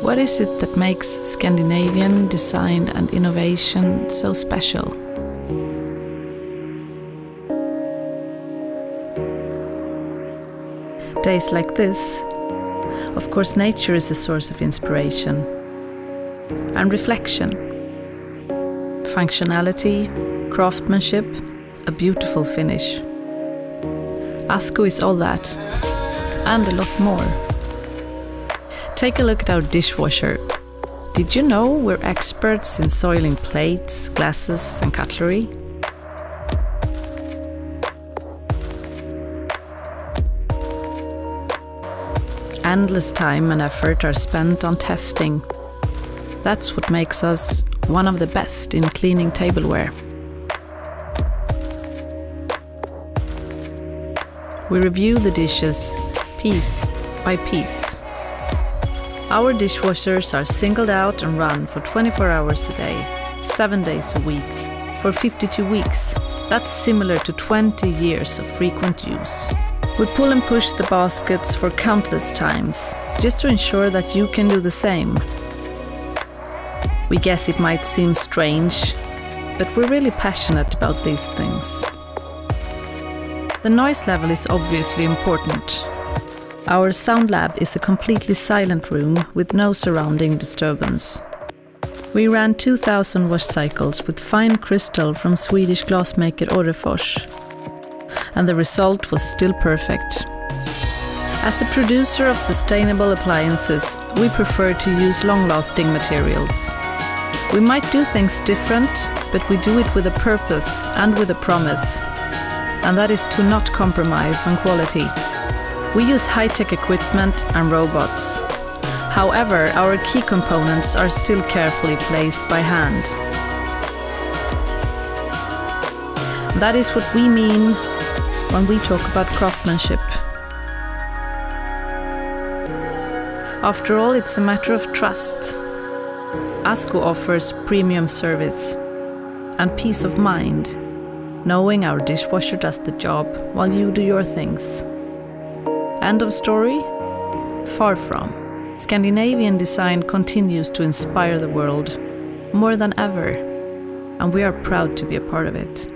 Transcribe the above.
What is it that makes Scandinavian design and innovation so special? Days like this, of course, nature is a source of inspiration and reflection. Functionality, craftsmanship, a beautiful finish. ASKO is all that, and a lot more. Take a look at our dishwasher. Did you know we're experts in soiling plates, glasses, and cutlery? Endless time and effort are spent on testing. That's what makes us one of the best in cleaning tableware. We review the dishes piece by piece. Our dishwashers are singled out and run for 24 hours a day, 7 days a week, for 52 weeks. That's similar to 20 years of frequent use. We pull and push the baskets for countless times, just to ensure that you can do the same. We guess it might seem strange, but we're really passionate about these things. The noise level is obviously important. Our sound lab is a completely silent room with no surrounding disturbance. We ran 2000 wash cycles with fine crystal from Swedish glassmaker Orrefors, and the result was still perfect. As a producer of sustainable appliances, we prefer to use long-lasting materials. We might do things different, but we do it with a purpose and with a promise, and that is to not compromise on quality. We use high-tech equipment and robots. However, our key components are still carefully placed by hand. That is what we mean when we talk about craftsmanship. After all, it's a matter of trust. ASKO offers premium service and peace of mind, knowing our dishwasher does the job while you do your things. End of story? Far from. Scandinavian design continues to inspire the world more than ever, and we are proud to be a part of it.